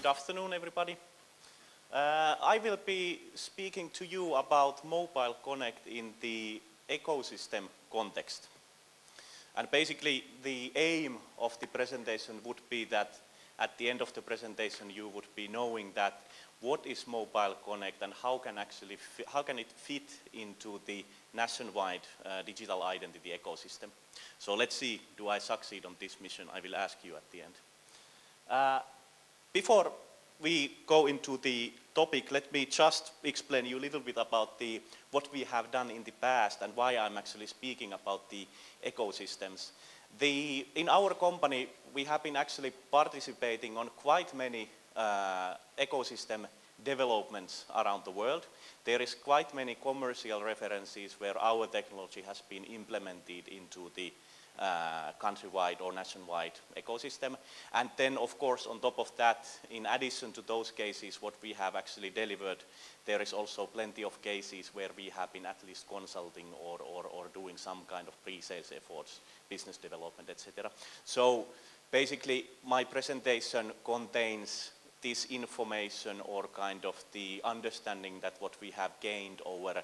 Good afternoon, everybody. I will be speaking to you about Mobile Connect in the ecosystem context. And basically, the aim of the presentation would be that at the end of the presentation you would be knowing that what is Mobile Connect and how can it fit into the nationwide digital identity ecosystem. So let's see, do I succeed on this mission? I will ask you at the end. Before we go into the topic, let me just explain you a little bit about what we have done in the past and why I'm actually speaking about the ecosystems. In our company, we have been actually participating on quite many ecosystem developments around the world. There is quite many commercial references where our technology has been implemented into the countrywide or nationwide ecosystem. And then, of course, on top of that, in addition to those cases, what we have actually delivered, there is also plenty of cases where we have been at least consulting or doing some kind of pre-sales efforts, business development, etc. So basically, my presentation contains this information or kind of the understanding that what we have gained over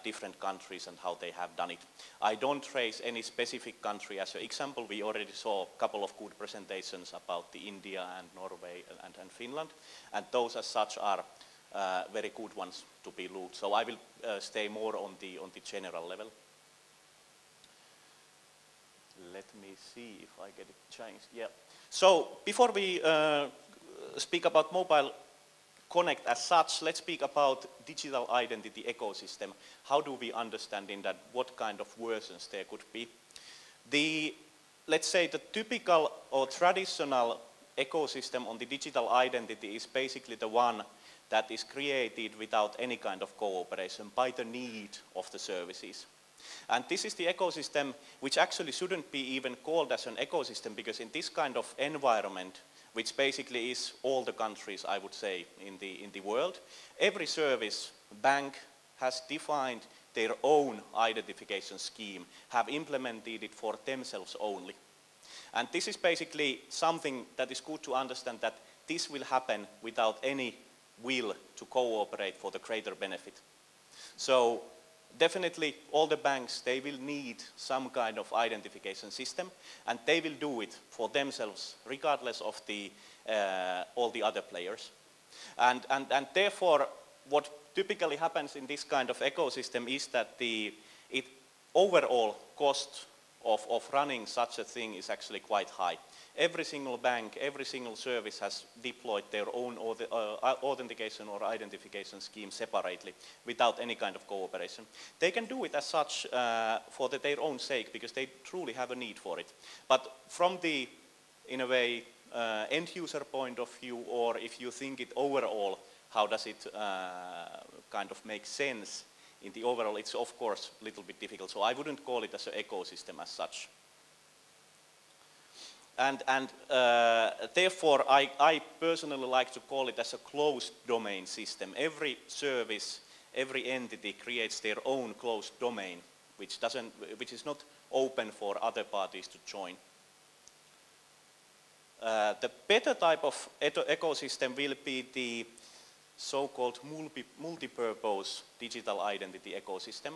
different countries and how they have done it. I don't trace any specific country as an example. We already saw a couple of good presentations about the India and Norway and Finland, and those as such are very good ones to be looked. So I will stay more on the general level. Let me see if I get it changed. Yeah. So before we speak about Mobile Connect as such, let's speak about digital identity ecosystem. How do we understand in that, what kind of versions there could be? Let's say the typical or traditional ecosystem on the digital identity is basically the one that is created without any kind of cooperation by the need of the services. And this is the ecosystem which actually shouldn't be even called as an ecosystem, because in this kind of environment, which basically is all the countries, I would say, in the world, every service bank has defined their own identification scheme, have implemented it for themselves only. And this is basically something that is good to understand, that this will happen without any will to cooperate for the greater benefit. So definitely all the banks, they will need some kind of identification system, and they will do it for themselves regardless of all the other players. And therefore what typically happens in this kind of ecosystem is that the overall cost of running such a thing is actually quite high. Every single bank, every single service has deployed their own authentication or identification scheme separately without any kind of cooperation. They can do it as such for their own sake, because they truly have a need for it. But from the, in a way, end user point of view, or if you think it overall, how does it kind of make sense in the overall, it's of course a little bit difficult. So I wouldn't call it as an ecosystem as such. And therefore I personally like to call it as a closed domain system. Every service, every entity creates their own closed domain, which is not open for other parties to join. The better type of ecosystem will be the so-called multi-purpose digital identity ecosystem,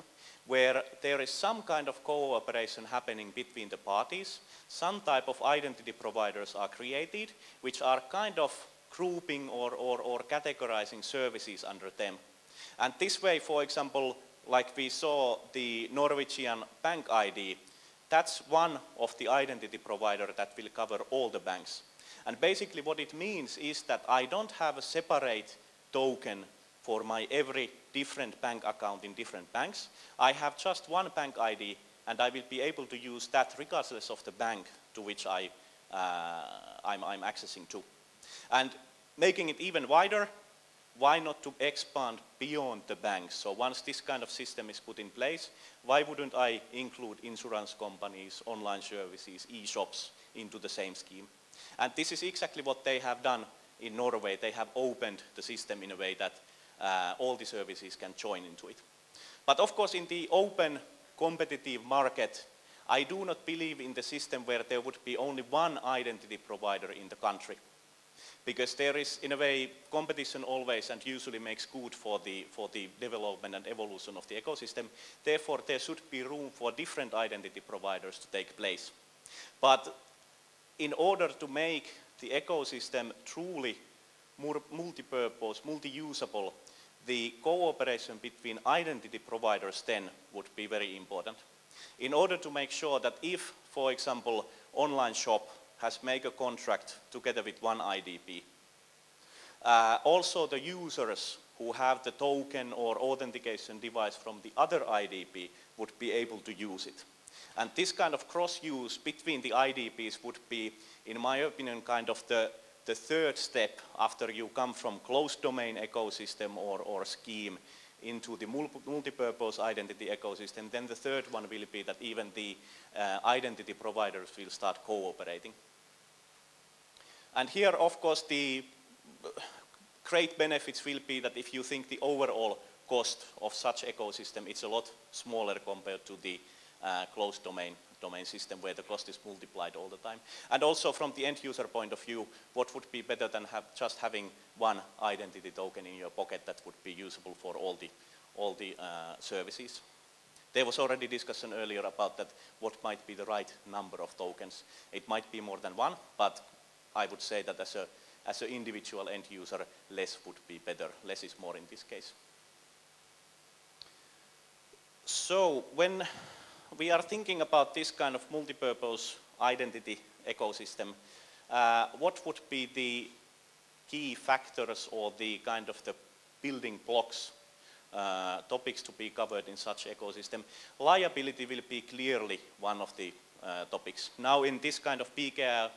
where there is some kind of cooperation happening between the parties. Some type of identity providers are created, which are kind of grouping or categorizing services under them. And this way, for example, like we saw the Norwegian bank ID, that's one of the identity provider that will cover all the banks. And basically what it means is that I don't have a separate token for my every different bank account in different banks. I have just one bank ID, and I will be able to use that regardless of the bank to which I'm accessing to. And making it even wider, why not to expand beyond the banks? So once this kind of system is put in place, why wouldn't I include insurance companies, online services, e-shops into the same scheme? And this is exactly what they have done in Norway. They have opened the system in a way that all the services can join into it. But of course, in the open competitive market, I do not believe in the system where there would be only one identity provider in the country. because there is, in a way, competition always and usually makes good for the development and evolution of the ecosystem. Therefore, there should be room for different identity providers to take place. But in order to make the ecosystem truly multi-purpose, multi-usable, the cooperation between identity providers then would be very important. In order to make sure that if, for example, online shop has made a contract together with one IDP, also the users who have the token or authentication device from the other IDP would be able to use it. And this kind of cross-use between the IDPs would be, in my opinion, kind of the third step after you come from closed domain ecosystem or scheme into the multi-purpose identity ecosystem. Then the third one will be that even the identity providers will start cooperating. And here, of course, the great benefits will be that if you think the overall cost of such ecosystem, it's a lot smaller compared to the closed domain system where the cost is multiplied all the time. And also from the end user point of view, what would be better than just having one identity token in your pocket that would be usable for all the services. There was already discussion earlier about that what might be the right number of tokens. It might be more than one, but I would say that as an individual end user, less would be better. Less is more in this case. So when we are thinking about this kind of multi-purpose identity ecosystem, what would be the key factors or the kind of the building blocks, topics to be covered in such ecosystem? Liability will be clearly one of the topics. Now in this kind of PKI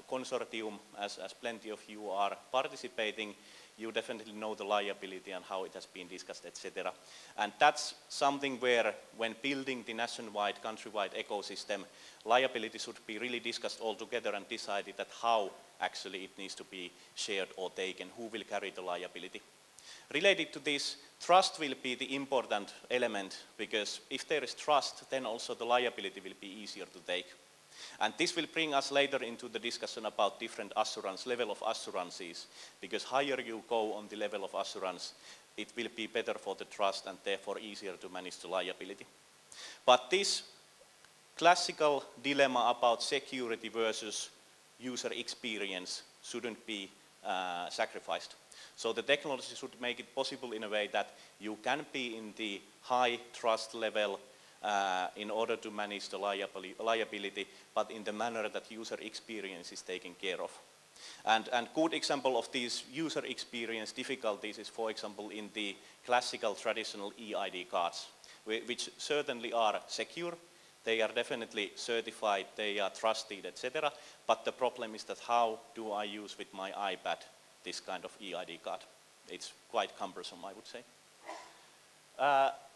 consortium, as plenty of you are participating, you definitely know the liability and how it has been discussed, etc. And that's something where, when building the nationwide, countrywide ecosystem, liability should be really discussed all together and decided that how actually it needs to be shared or taken, who will carry the liability. Related to this, trust will be the important element, because if there is trust, then also the liability will be easier to take. And this will bring us later into the discussion about different assurance, level of assurances, because higher you go on the level of assurance, it will be better for the trust and therefore easier to manage the liability. But this classical dilemma about security versus user experience shouldn't be sacrificed. So the technology should make it possible in a way that you can be in the high trust level in order to manage the liability, but in the manner that user experience is taken care of. And good example of these user experience difficulties is, for example, in the classical traditional eID cards, which certainly are secure. They are definitely certified, they are trusted, etc. But the problem is that how do I use with my iPad this kind of eID card? It's quite cumbersome, I would say.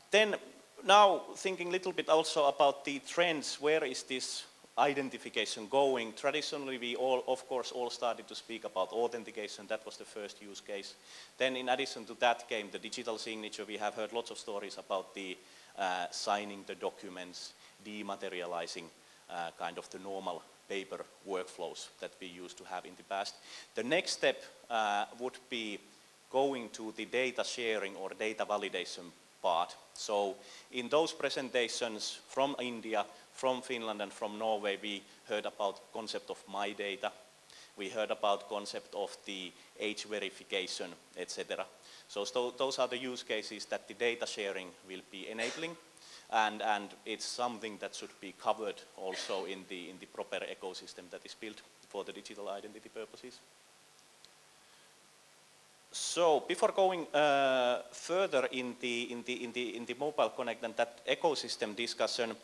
Then now thinking a little bit also about the trends, where is this identification going? Traditionally, we all, of course, all started to speak about authentication. That was the first use case. Then in addition to that came the digital signature. We have heard lots of stories about the signing the documents, dematerializing kind of the normal paper workflows that we used to have in the past. The next step would be going to the data sharing or data validation part. So in those presentations from India, from Finland and from Norway, we heard about concept of my data. We heard about concept of the age verification, etc. So those are the use cases that the data sharing will be enabling, and it's something that should be covered also in the proper ecosystem that is built for the digital identity purposes. So before going further in the Mobile Connect and that ecosystem discussion,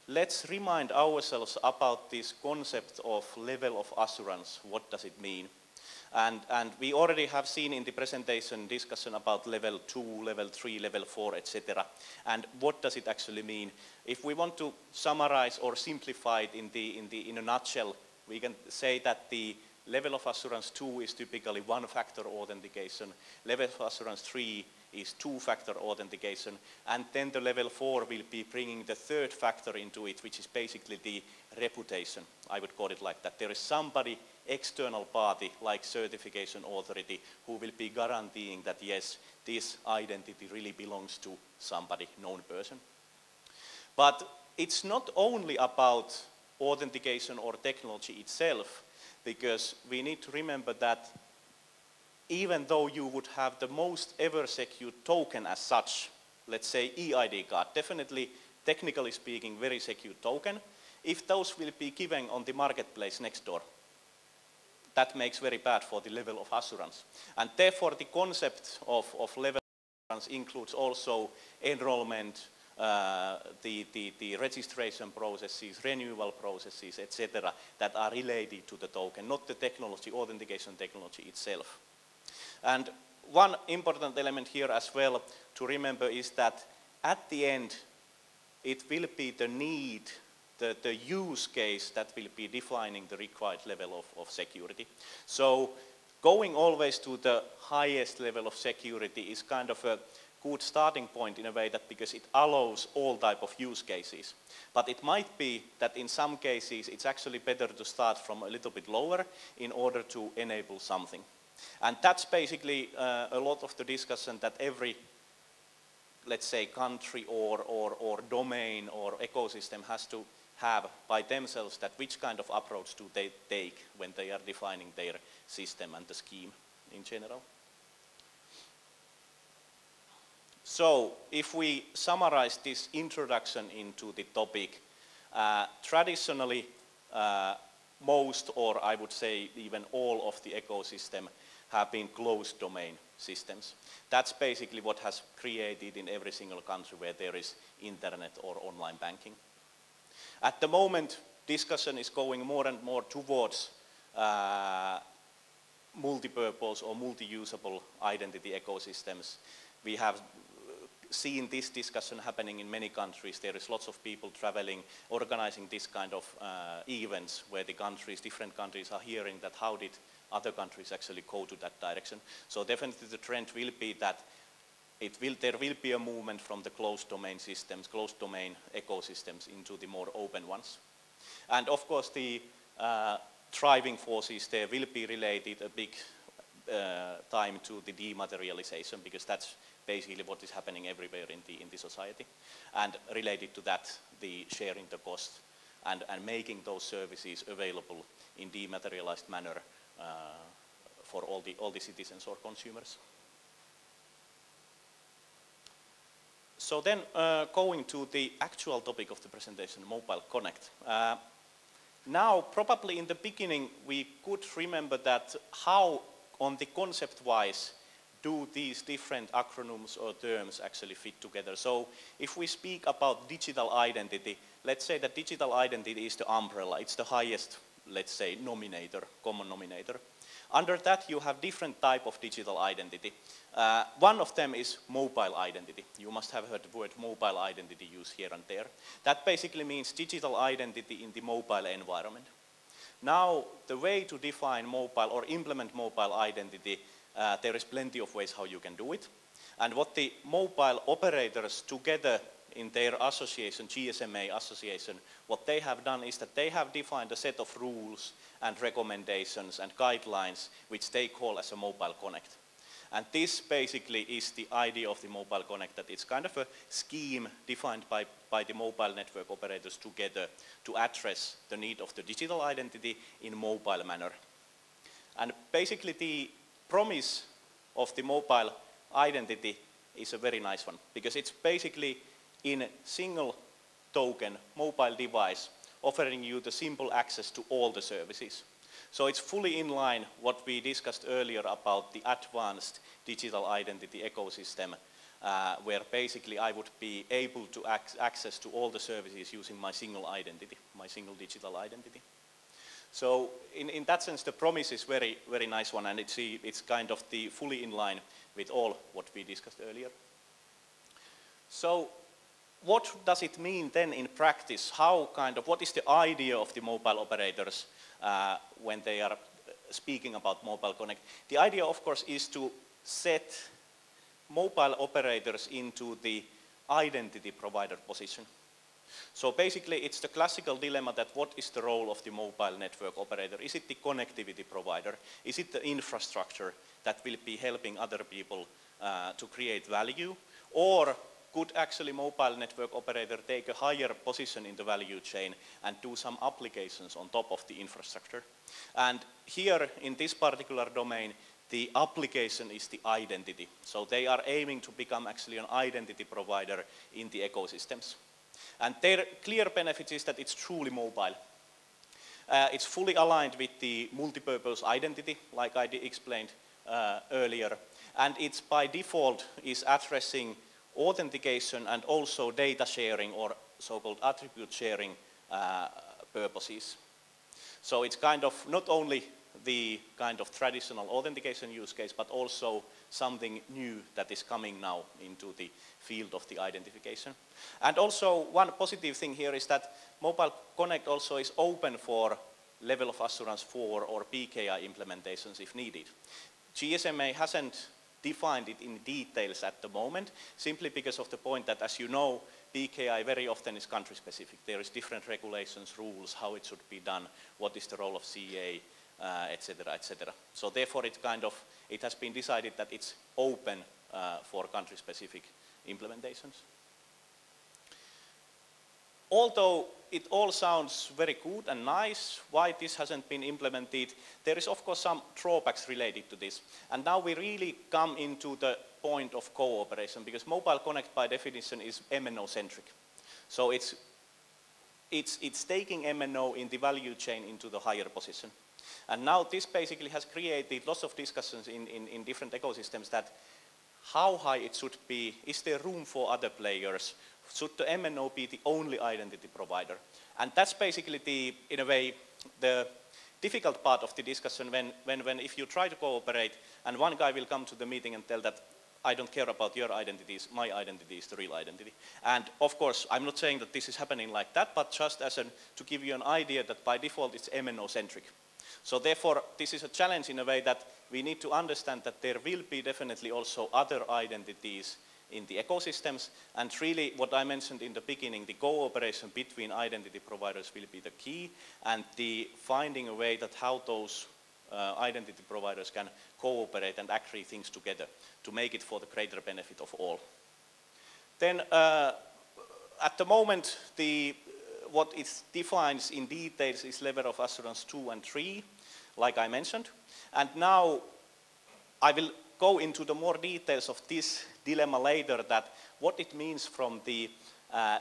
let's remind ourselves about this concept of level of assurance. What does it mean? And we already have seen in the presentation discussion about level 2, level 3, level 4, etc. And what does it actually mean? If we want to summarize or simplify it in a nutshell, we can say that the Level of assurance 2 is typically one-factor authentication. Level of assurance 3 is two-factor authentication. And then the level 4 will be bringing the third factor into it, which is basically the reputation. I would call it like that. There is somebody, external party, like certification authority, who will be guaranteeing that yes, this identity really belongs to somebody, known person. But it's not only about authentication or technology itself, because we need to remember that even though you would have the most ever secure token as such, let's say eID card, definitely technically speaking very secure token, if those will be given on the marketplace next door, that makes very bad for the level of assurance. And therefore the concept of level of assurance includes also enrollment, the registration processes, renewal processes, etc., that are related to the token, not the technology, authentication technology itself. And one important element here as well to remember is that at the end it will be the need, the use case that will be defining the required level of security. So going always to the highest level of security is kind of a good starting point in a way, that because it allows all type of use cases. But it might be that in some cases it's actually better to start from a little bit lower in order to enable something. And that's basically a lot of the discussion that every, let's say, country or domain or ecosystem has to have by themselves, that which kind of approach do they take when they are defining their system and the scheme in general. So if we summarize this introduction into the topic, traditionally most, or I would say even all of the ecosystem have been closed domain systems. That's basically what has created in every single country where there is internet or online banking. At the moment, discussion is going more and more towards multi-purpose or multi-usable identity ecosystems. We have seen this discussion happening in many countries. There is lots of people traveling, organizing this kind of events where the countries, different countries are hearing that how did other countries actually go to that direction. So definitely the trend will be that there will be a movement from the closed domain systems, closed domain ecosystems into the more open ones. And of course the driving forces there will be related a big time to the dematerialization, because that's basically what is happening everywhere in the society. And related to that, the sharing the cost and making those services available in dematerialized manner for all the citizens or consumers. So then going to the actual topic of the presentation, Mobile Connect. Now probably in the beginning we could remember that how on the concept wise do these different acronyms or terms actually fit together. So if we speak about digital identity, let's say that digital identity is the umbrella, it's the highest, let's say, nominator, common nominator. Under that you have different type of digital identity. One of them is mobile identity. You must have heard the word mobile identity used here and there. That basically means digital identity in the mobile environment. Now the way to define mobile or implement mobile identity, there is plenty of ways how you can do it. And what the mobile operators together in their association, GSMA association, what they have done is that they have defined a set of rules and recommendations and guidelines which they call as a Mobile Connect. And this basically is the idea of the Mobile Connect, that it's kind of a scheme defined by the mobile network operators together to address the need of the digital identity in mobile manner. And basically the promise of the mobile identity is a very nice one, because it's basically in a single token mobile device offering you the simple access to all the services. So it's fully in line what we discussed earlier about the advanced digital identity ecosystem, where basically I would be able to access to all the services using my single identity, my single digital identity. So in that sense the promise is very, very nice one, and it's kind of the fully in line with all what we discussed earlier. So what does it mean then in practice? What is the idea of the mobile operators when they are speaking about Mobile Connect. The idea, of course, is to set mobile operators into the identity provider position. So basically, it's the classical dilemma that what is the role of the mobile network operator? Is it the connectivity provider? Is it the infrastructure that will be helping other people to create value? Or could actually mobile network operator take a higher position in the value chain and do some applications on top of the infrastructure? And here, in this particular domain, the application is the identity. So they are aiming to become actually an identity provider in the ecosystems. And their clear benefit is that it's truly mobile. It's fully aligned with the multipurpose identity, like I explained earlier. And it's by default is addressing authentication and also data sharing or so-called attribute sharing purposes. So it's kind of not only the kind of traditional authentication use case, but also something new that is coming now into the field of the identification. And also one positive thing here is that Mobile Connect also is open for level of assurance 4 or PKI implementations if needed. GSMA hasn't defined it in details at the moment, simply because of the point that, as you know, PKI very often is country specific. There is different regulations, rules, how it should be done, what is the role of CA, etc., etc. So therefore it has been decided that it's open for country-specific implementations. Although it all sounds very good and nice, why this hasn't been implemented, there is of course some drawbacks related to this. And now we really come into the point of cooperation, because Mobile Connect by definition is MNO-centric. So it's taking MNO in the value chain into the higher position. And now this basically has created lots of discussions in different ecosystems that how high it should be, is there room for other players, should the MNO be the only identity provider? And that's basically in a way, the difficult part of the discussion when if you try to cooperate and one guy will come to the meeting and tell that I don't care about your identities, my identity is the real identity. And of course, I'm not saying that this is happening like that, but just as to give you an idea that by default it's MNO-centric. So therefore, this is a challenge in a way that we need to understand that there will be definitely also other identities in the ecosystems. And really, what I mentioned in the beginning, the cooperation between identity providers will be the key, and the finding a way that how those identity providers can cooperate and agree things together to make it for the greater benefit of all. Then, at the moment, what it defines in details is level of assurance 2 and 3, like I mentioned. And now I will go into the more details of this dilemma later, that what it means from the,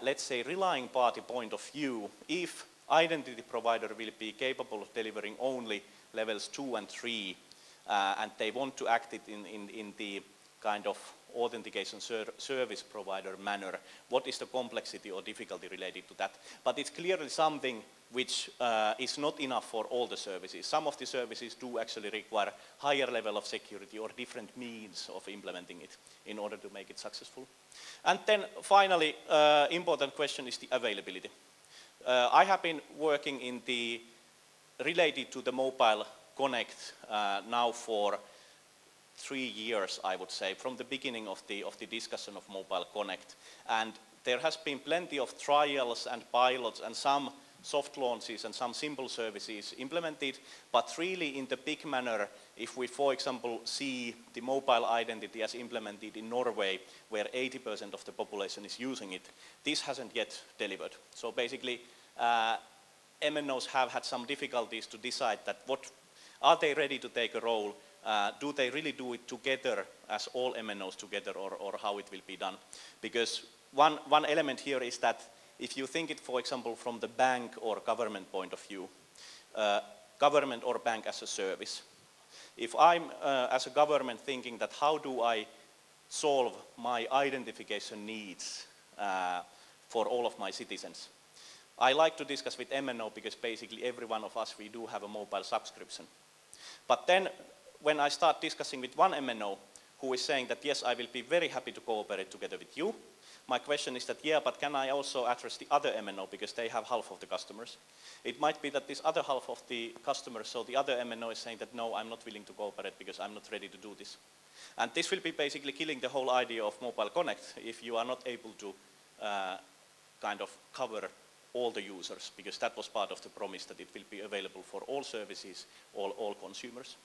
let's say, relying party point of view, if identity provider will be capable of delivering only levels 2 and 3, and they want to act it in the kind of authentication service provider manner, what is the complexity or difficulty related to that? But it's clearly something which is not enough for all the services. Some of the services do actually require higher level of security or different means of implementing it in order to make it successful. And then finally, important question is the availability. I have been working in the related to the Mobile Connect now for 3 years, I would say, from the beginning of the discussion of Mobile Connect. And there has been plenty of trials and pilots and some soft launches and some simple services implemented, but really in the big manner, if we, for example, see the mobile identity as implemented in Norway, where 80% of the population is using it, this hasn't yet delivered. So basically, MNOs have had some difficulties to decide that are they ready to take a role? Do they really do it together as all MNOs together, or how it will be done? Because one element here is that if you think it, for example, from the bank or government point of view, government or bank as a service. If I'm, as a government, thinking that how do I solve my identification needs for all of my citizens, I like to discuss with MNO, because basically every one of us, we do have a mobile subscription. But then when I start discussing with one MNO, who is saying that, yes, I will be very happy to cooperate together with you. My question is that, yeah, but can I also address the other MNO because they have half of the customers? It might be that this other half of the customers, so the other MNO is saying that, no, I'm not willing to cooperate because I'm not ready to do this. And this will be basically killing the whole idea of Mobile Connect if you are not able to kind of cover all the users, because that was part of the promise that it will be available for all services, all consumers.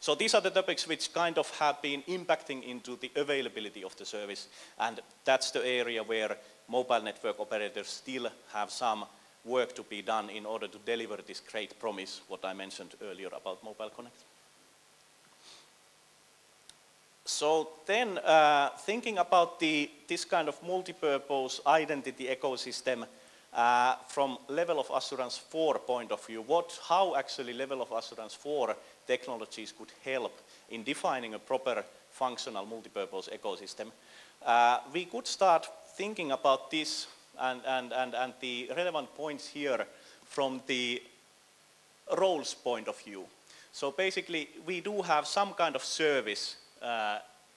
So these are the topics which kind of have been impacting into the availability of the service, and that's the area where mobile network operators still have some work to be done in order to deliver this great promise, what I mentioned earlier about Mobile Connect. So then thinking about this kind of multi-purpose identity ecosystem from level of assurance 4 point of view, how actually level of assurance 4 technologies could help in defining a proper functional multi-purpose ecosystem. We could start thinking about this and the relevant points here from the roles point of view. So basically we do have some kind of service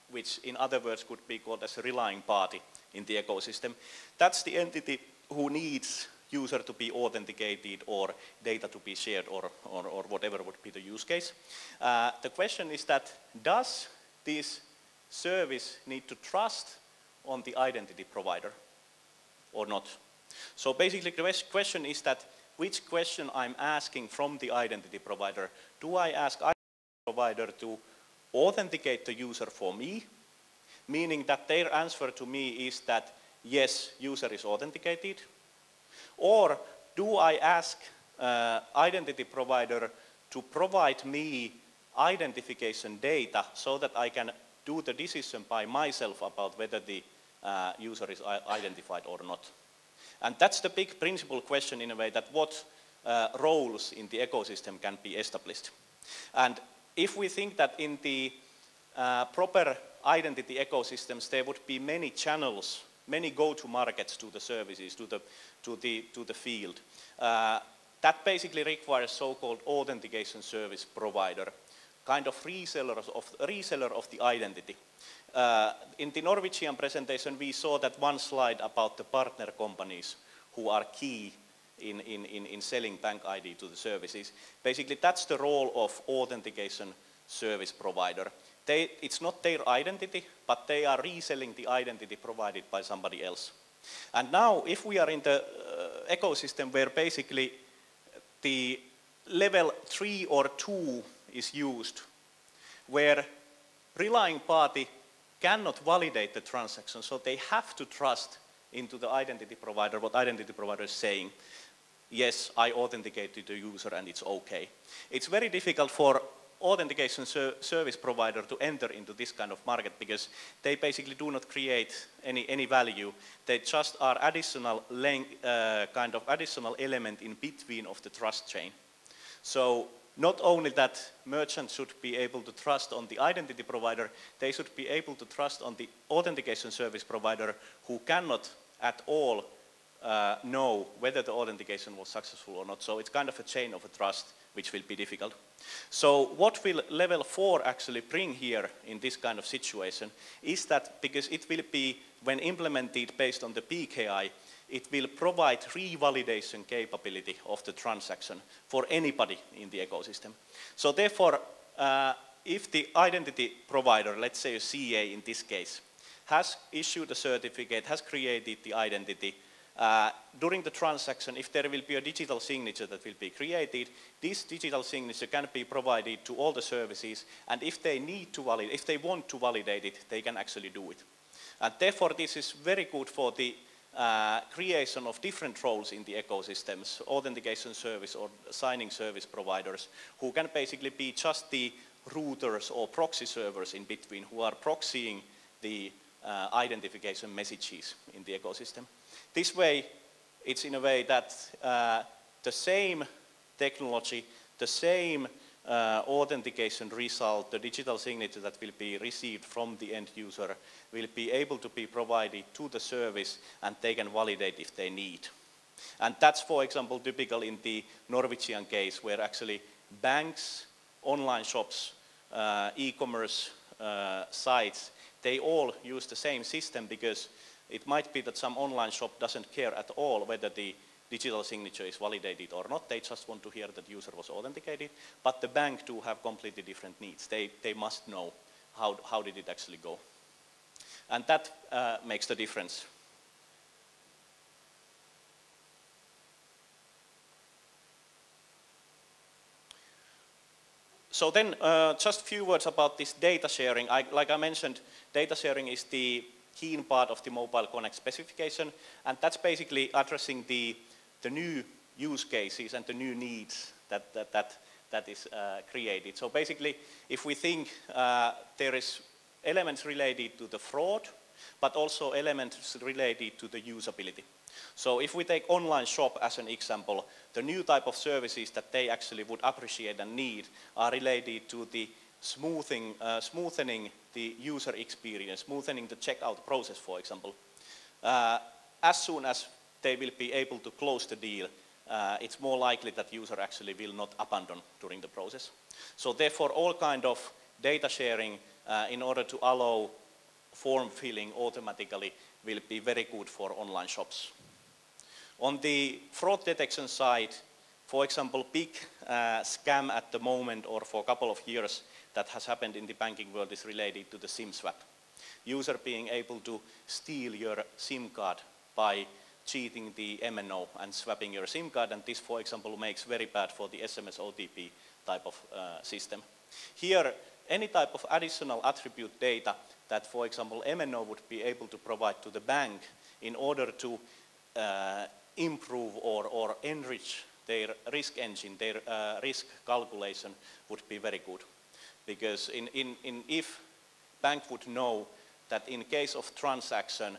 which in other words could be called as a relying party in the ecosystem. That's the entity who needs user to be authenticated or data to be shared or whatever would be the use case. The question is that, does this service need to trust on the identity provider or not? So basically the question is that, which question I'm asking from the identity provider? Do I ask identity provider to authenticate the user for me, meaning that their answer to me is that yes, user is authenticated? Or do I ask identity provider to provide me identification data so that I can do the decision by myself about whether the user is identified or not? And that's the big principal question in a way, that what roles in the ecosystem can be established. And if we think that in the proper identity ecosystems there would be many channels, many go-to markets to the services, to the field. That basically requires so-called authentication service provider, kind of reseller of the identity. In the Norwegian presentation we saw that one slide about the partner companies who are key in selling bank ID to the services. Basically that's the role of authentication service provider. It's not their identity, but they are reselling the identity provided by somebody else. And now if we are in the ecosystem where basically the level 3 or 2 is used, where relying party cannot validate the transaction, so they have to trust into the identity provider, what identity provider is saying. Yes, I authenticated the user and it's okay. It's very difficult for authentication service provider to enter into this kind of market because they basically do not create any value. They just are additional kind of additional element in between of the trust chain. So not only that merchants should be able to trust on the identity provider, they should be able to trust on the authentication service provider who cannot at all know whether the authentication was successful or not. So it's kind of a chain of a trust which will be difficult. So what will level 4 actually bring here in this kind of situation is that, because it will be, when implemented based on the PKI, it will provide revalidation capability of the transaction for anybody in the ecosystem. So therefore, if the identity provider, let's say a CA in this case, has issued a certificate, has created the identity, during the transaction, if there will be a digital signature that will be created, this digital signature can be provided to all the services, and if they need to validate, if they want to validate it, they can actually do it. And therefore this is very good for the creation of different roles in the ecosystems, authentication service or signing service providers, who can basically be just the routers or proxy servers in between, who are proxying the identification messages in the ecosystem. This way, it's in a way that the same technology, the same authentication result, the digital signature that will be received from the end user will be able to be provided to the service, and they can validate if they need. And that's, for example, typical in the Norwegian case, where actually banks, online shops, e-commerce sites, they all use the same system, because it might be that some online shop doesn't care at all whether the digital signature is validated or not. They just want to hear that user was authenticated. But the bank do have completely different needs. They must know how did it actually go. And that makes the difference. So then just a few words about this data sharing. Like I mentioned, data sharing is the key part of the Mobile Connect specification, and that's basically addressing the new use cases and the new needs that is created. So basically, if we think there is elements related to the fraud, but also elements related to the usability. So if we take online shop as an example, the new type of services that they actually would appreciate and need are related to the smoothening the user experience, smoothening the checkout process, for example. As soon as they will be able to close the deal, it's more likely that user actually will not abandon during the process. So therefore, all kind of data sharing in order to allow form filling automatically will be very good for online shops. On the fraud detection side, for example, big scam at the moment or for a couple of years that has happened in the banking world is related to the SIM swap. User being able to steal your SIM card by cheating the MNO and swapping your SIM card, and this, for example, makes very bad for the SMS OTP type of system. Here, any type of additional attribute data that, for example, MNO would be able to provide to the bank in order to improve or enrich their risk engine, their risk calculation would be very good. Because if bank would know that in case of transaction,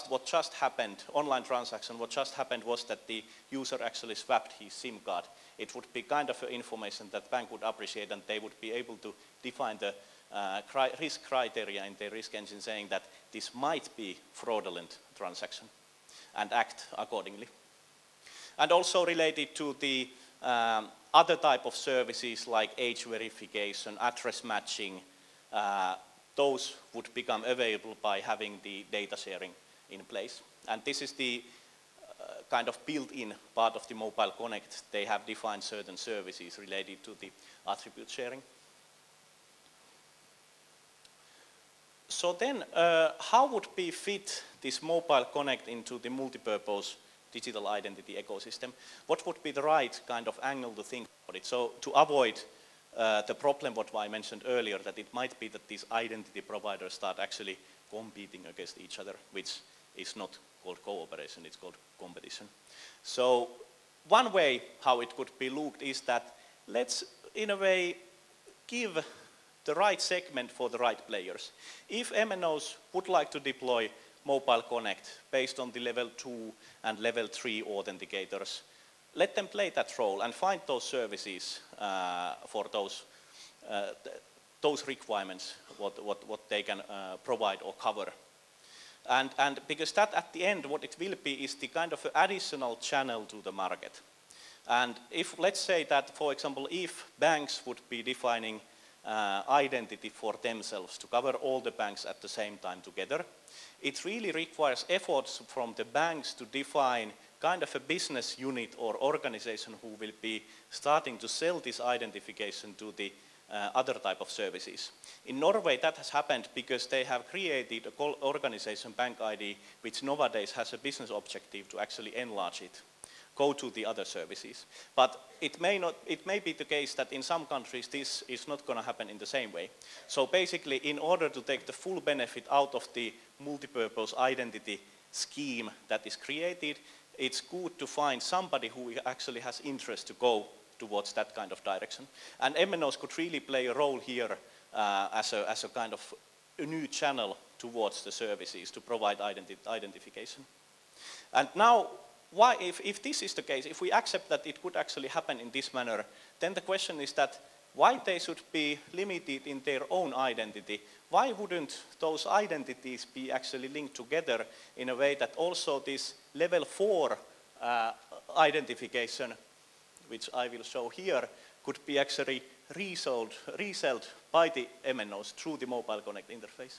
what just happened, online transaction, what just happened was that the user actually swapped his SIM card, it would be kind of information that bank would appreciate, and they would be able to define the risk criteria in their risk engine, saying that this might be fraudulent transaction and act accordingly. And also related to the other type of services like age verification, address matching, those would become available by having the data sharing in place. And this is the kind of built-in part of the Mobile Connect. They have defined certain services related to the attribute sharing. So then, how would we fit this Mobile Connect into the multipurpose digital identity ecosystem? What would be the right kind of angle to think about it? So to avoid the problem what I mentioned earlier, that it might be that these identity providers start actually competing against each other, which is not called cooperation, it's called competition. So one way how it could be looked is that let's, in a way, give the right segment for the right players. If MNOs would like to deploy Mobile Connect based on the level 2 and level 3 authenticators, let them play that role and find those services for those requirements, what they can provide or cover. And because that at the end, what it will be is the kind of additional channel to the market. And if, let's say that, for example, if banks would be defining identity for themselves to cover all the banks at the same time together, it really requires efforts from the banks to define kind of a business unit or organization who will be starting to sell this identification to the other type of services. In Norway that has happened because they have created a organization, Bank ID, which nowadays has a business objective to actually enlarge it, go to the other services. But it may be the case that in some countries this is not going to happen in the same way. So basically, in order to take the full benefit out of the multipurpose identity scheme that is created, it's good to find somebody who actually has interest to go towards that kind of direction. And MNOs could really play a role here as a kind of a new channel towards the services to provide identification. And now, why, if this is the case, if we accept that it could actually happen in this manner, then the question is that why they should be limited in their own identity? Why wouldn't those identities be actually linked together in a way that also this level 4 identification, which I will show here, could be actually resold by the MNOs through the Mobile Connect interface.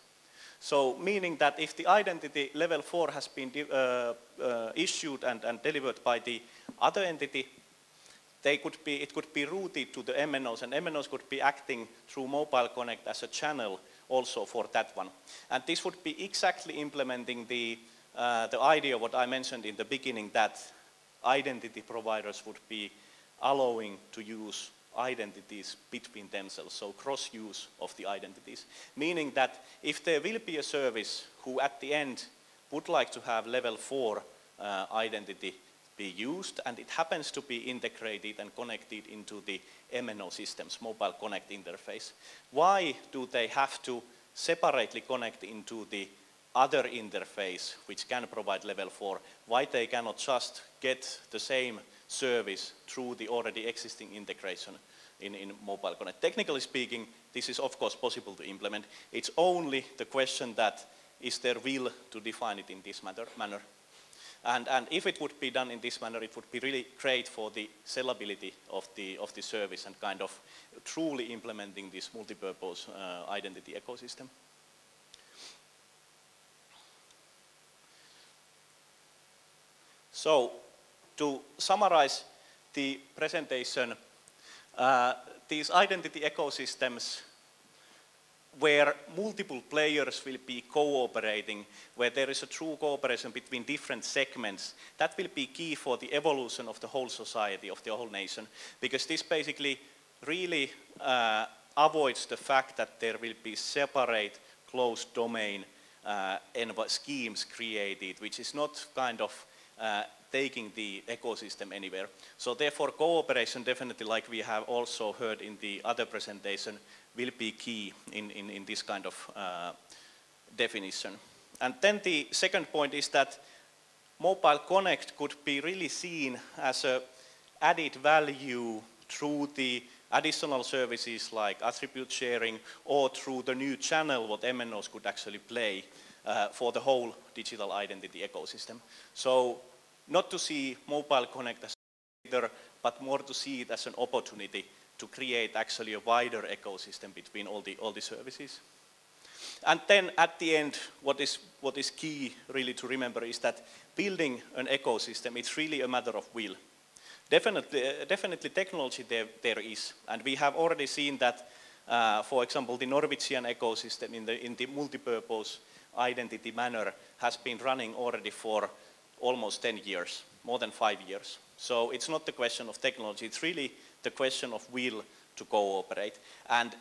So meaning that if the identity level 4 has been issued and delivered by the other entity, it could be routed to the MNOs, and MNOs could be acting through Mobile Connect as a channel also for that one. And this would be exactly implementing the idea what I mentioned in the beginning, that identity providers would be allowing to use identities between themselves, so cross-use of the identities. Meaning that if there will be a service who at the end would like to have level 4 identity be used, and it happens to be integrated and connected into the MNO systems, Mobile Connect interface, why do they have to separately connect into the other interface which can provide level 4? Why they cannot just get the same service through the already existing integration in Mobile Connect? Technically speaking, this is of course possible to implement. It's only the question that is there will to define it in this manner. And if it would be done in this manner, it would be really great for the sellability of the service and kind of truly implementing this multi-purpose identity ecosystem. So, to summarize the presentation, these identity ecosystems where multiple players will be cooperating, where there is a true cooperation between different segments, that will be key for the evolution of the whole society, of the whole nation, because this basically really avoids the fact that there will be separate closed domain schemes created, which is not kind of taking the ecosystem anywhere. So therefore cooperation definitely, like we have also heard in the other presentation, will be key in this kind of definition. And then the second point is that Mobile Connect could be really seen as an added value through the additional services like attribute sharing, or through the new channel what MNOs could actually play for the whole digital identity ecosystem. So not to see Mobile Connect as a leader, but more to see it as an opportunity to create actually a wider ecosystem between all the services. And then at the end, what is key really to remember is that building an ecosystem, it's really a matter of will. Definitely technology there is, and we have already seen that, for example, the Norwegian ecosystem in the multi-purpose identity manner has been running already for almost 10 years, more than 5 years. So it's not the question of technology, it's really the question of will to cooperate. And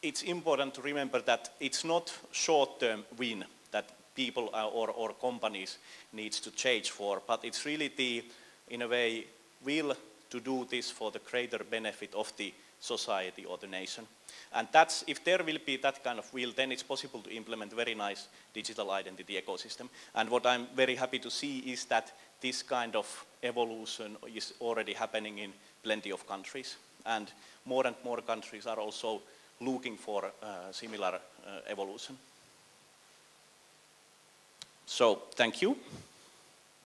it's important to remember that it's not short-term win that people or companies needs to change for, but it's really the, in a way, will to do this for the greater benefit of the society or the nation. And that's, if there will be that kind of will, then it's possible to implement very nice digital identity ecosystem. And what I'm very happy to see is that this kind of evolution is already happening in plenty of countries. And more countries are also looking for similar evolution. So, thank you.